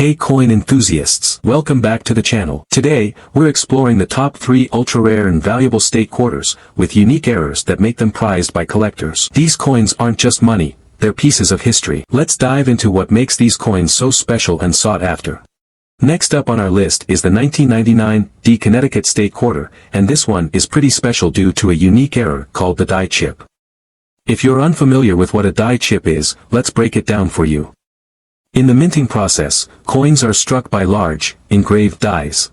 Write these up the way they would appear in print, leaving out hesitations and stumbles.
Hey coin enthusiasts, welcome back to the channel. Today, we're exploring the top 3 ultra-rare and valuable state quarters, with unique errors that make them prized by collectors. These coins aren't just money, they're pieces of history. Let's dive into what makes these coins so special and sought after. Next up on our list is the 1999 D Connecticut State Quarter, and this one is pretty special due to a unique error called the die chip. If you're unfamiliar with what a die chip is, let's break it down for you. In the minting process, coins are struck by large, engraved dies.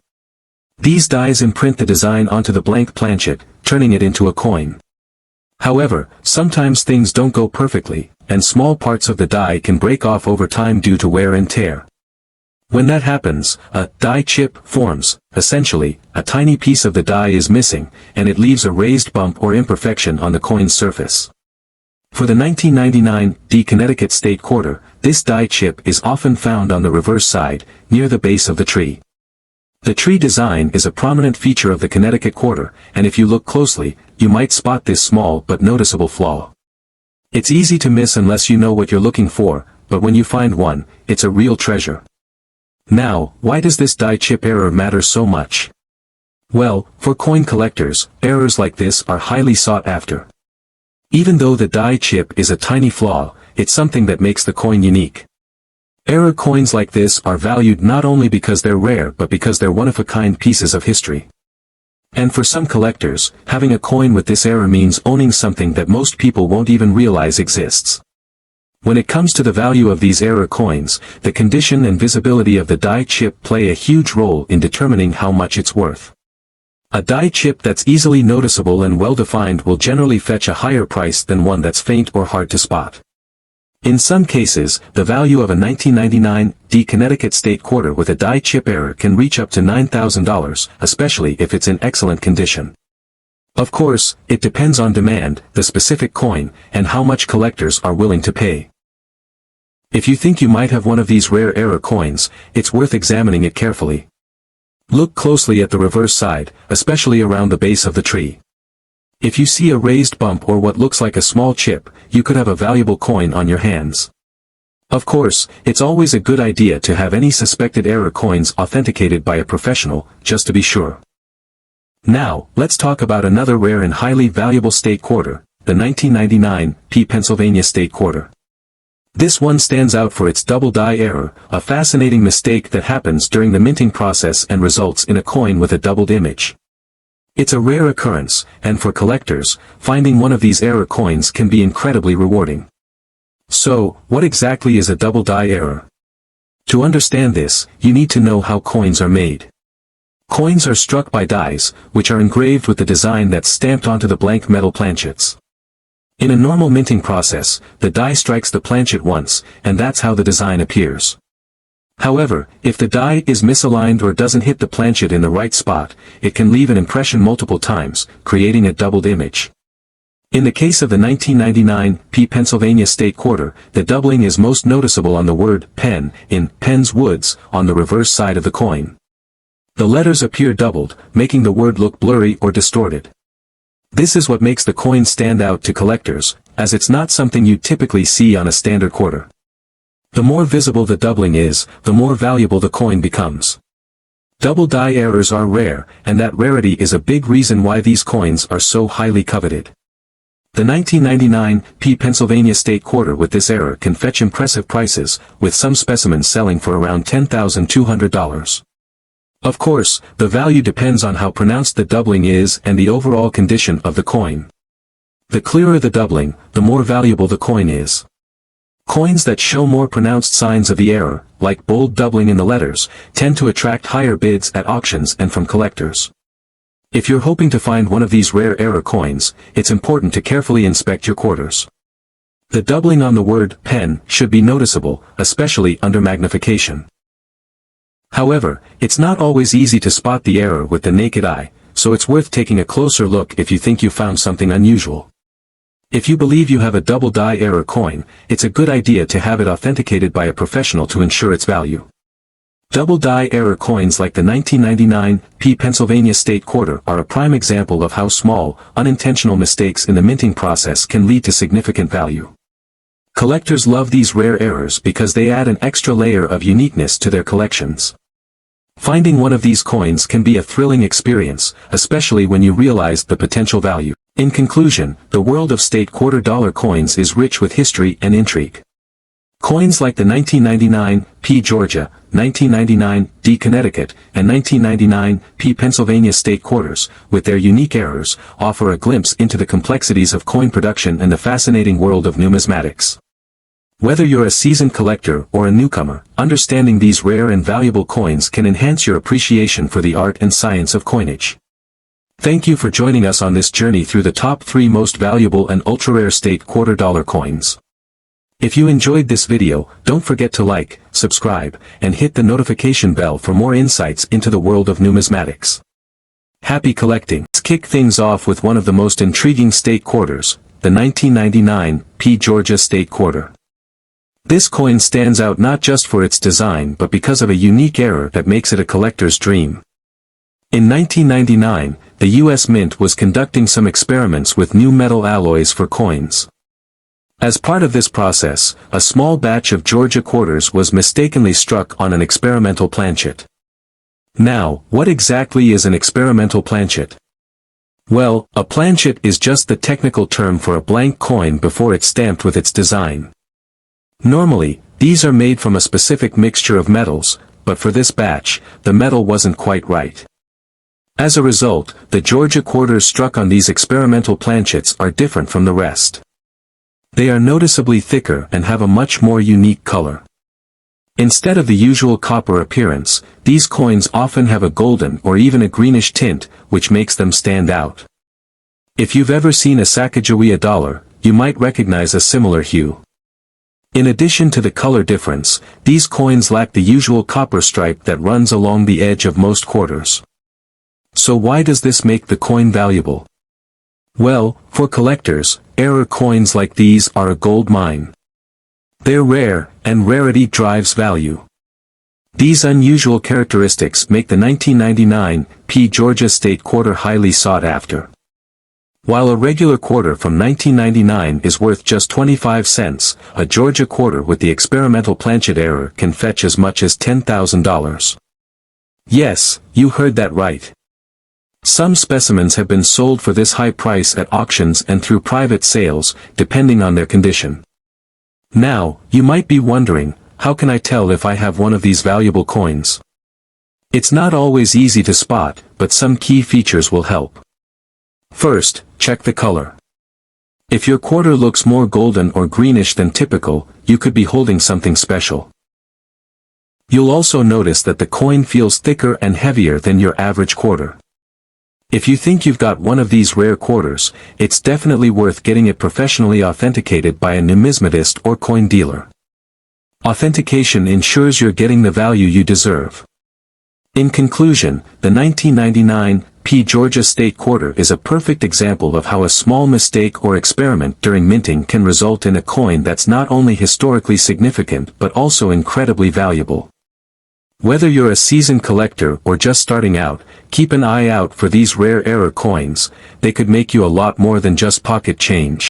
These dies imprint the design onto the blank planchet, turning it into a coin. However, sometimes things don't go perfectly, and small parts of the die can break off over time due to wear and tear. When that happens, a die chip forms. Essentially, a tiny piece of the die is missing, and it leaves a raised bump or imperfection on the coin's surface. For the 1999 D Connecticut State Quarter, this die chip is often found on the reverse side, near the base of the tree. The tree design is a prominent feature of the Connecticut Quarter, and if you look closely, you might spot this small but noticeable flaw. It's easy to miss unless you know what you're looking for, but when you find one, it's a real treasure. Now, why does this die chip error matter so much? Well, for coin collectors, errors like this are highly sought after. Even though the die chip is a tiny flaw, it's something that makes the coin unique. Error coins like this are valued not only because they're rare but because they're one-of-a-kind pieces of history. And for some collectors, having a coin with this error means owning something that most people won't even realize exists. When it comes to the value of these error coins, the condition and visibility of the die chip play a huge role in determining how much it's worth. A die chip that's easily noticeable and well-defined will generally fetch a higher price than one that's faint or hard to spot. In some cases, the value of a 1999 D Connecticut State Quarter with a die chip error can reach up to $9,000, especially if it's in excellent condition. Of course, it depends on demand, the specific coin, and how much collectors are willing to pay. If you think you might have one of these rare error coins, it's worth examining it carefully. Look closely at the reverse side, especially around the base of the tree. If you see a raised bump or what looks like a small chip, you could have a valuable coin on your hands. Of course, it's always a good idea to have any suspected error coins authenticated by a professional, just to be sure. Now, let's talk about another rare and highly valuable state quarter, the 1999 Pennsylvania State Quarter. This one stands out for its double die error, a fascinating mistake that happens during the minting process and results in a coin with a doubled image. It's a rare occurrence, and for collectors, finding one of these error coins can be incredibly rewarding. So, what exactly is a double die error? To understand this, you need to know how coins are made. Coins are struck by dies, which are engraved with the design that's stamped onto the blank metal planchets. In a normal minting process, the die strikes the planchet once, and that's how the design appears. However, if the die is misaligned or doesn't hit the planchet in the right spot, it can leave an impression multiple times, creating a doubled image. In the case of the 1999 Pennsylvania State Quarter, the doubling is most noticeable on the word Penn, in Penn's Woods, on the reverse side of the coin. The letters appear doubled, making the word look blurry or distorted. This is what makes the coin stand out to collectors, as it's not something you typically see on a standard quarter. The more visible the doubling is, the more valuable the coin becomes. Double die errors are rare, and that rarity is a big reason why these coins are so highly coveted. The 1999 Pennsylvania State Quarter with this error can fetch impressive prices, with some specimens selling for around $10,200. Of course, the value depends on how pronounced the doubling is and the overall condition of the coin. The clearer the doubling, the more valuable the coin is. Coins that show more pronounced signs of the error, like bold doubling in the letters, tend to attract higher bids at auctions and from collectors. If you're hoping to find one of these rare error coins, it's important to carefully inspect your quarters. The doubling on the word Penn should be noticeable, especially under magnification. However, it's not always easy to spot the error with the naked eye, so it's worth taking a closer look if you think you found something unusual. If you believe you have a double die error coin, it's a good idea to have it authenticated by a professional to ensure its value. Double die error coins like the 1999 Pennsylvania State Quarter are a prime example of how small, unintentional mistakes in the minting process can lead to significant value. Collectors love these rare errors because they add an extra layer of uniqueness to their collections. Finding one of these coins can be a thrilling experience, especially when you realize the potential value. In conclusion, the world of state quarter-dollar coins is rich with history and intrigue. Coins like the 1999 P. Georgia, 1999 D. Connecticut, and 1999 P. Pennsylvania state quarters, with their unique errors, offer a glimpse into the complexities of coin production and the fascinating world of numismatics. Whether you're a seasoned collector or a newcomer, understanding these rare and valuable coins can enhance your appreciation for the art and science of coinage. Thank you for joining us on this journey through the top 3 most valuable and ultra-rare state quarter-dollar coins. If you enjoyed this video, don't forget to like, subscribe, and hit the notification bell for more insights into the world of numismatics. Happy collecting! Let's kick things off with one of the most intriguing state quarters, the 1999 P. Georgia state quarter. This coin stands out not just for its design but because of a unique error that makes it a collector's dream. In 1999, the U.S. Mint was conducting some experiments with new metal alloys for coins. As part of this process, a small batch of Georgia quarters was mistakenly struck on an experimental planchet. Now, what exactly is an experimental planchet? Well, a planchet is just the technical term for a blank coin before it's stamped with its design. Normally, these are made from a specific mixture of metals, but for this batch, the metal wasn't quite right. As a result, the Georgia quarters struck on these experimental planchets are different from the rest. They are noticeably thicker and have a much more unique color. Instead of the usual copper appearance, these coins often have a golden or even a greenish tint, which makes them stand out. If you've ever seen a Sacagawea dollar, you might recognize a similar hue. In addition to the color difference, these coins lack the usual copper stripe that runs along the edge of most quarters. So why does this make the coin valuable? Well, for collectors, error coins like these are a gold mine. They're rare, and rarity drives value. These unusual characteristics make the 1999 P. Georgia state quarter highly sought after. While a regular quarter from 1999 is worth just 25 cents, a Georgia quarter with the experimental planchet error can fetch as much as $10,000. Yes, you heard that right. Some specimens have been sold for this high price at auctions and through private sales, depending on their condition. Now, you might be wondering, how can I tell if I have one of these valuable coins? It's not always easy to spot, but some key features will help. First, check the color. If your quarter looks more golden or greenish than typical, you could be holding something special. You'll also notice that the coin feels thicker and heavier than your average quarter. If you think you've got one of these rare quarters, it's definitely worth getting it professionally authenticated by a numismatist or coin dealer. Authentication ensures you're getting the value you deserve. In conclusion, the 1999 P. Georgia state quarter is a perfect example of how a small mistake or experiment during minting can result in a coin that's not only historically significant but also incredibly valuable. Whether you're a seasoned collector or just starting out, keep an eye out for these rare error coins. They could make you a lot more than just pocket change.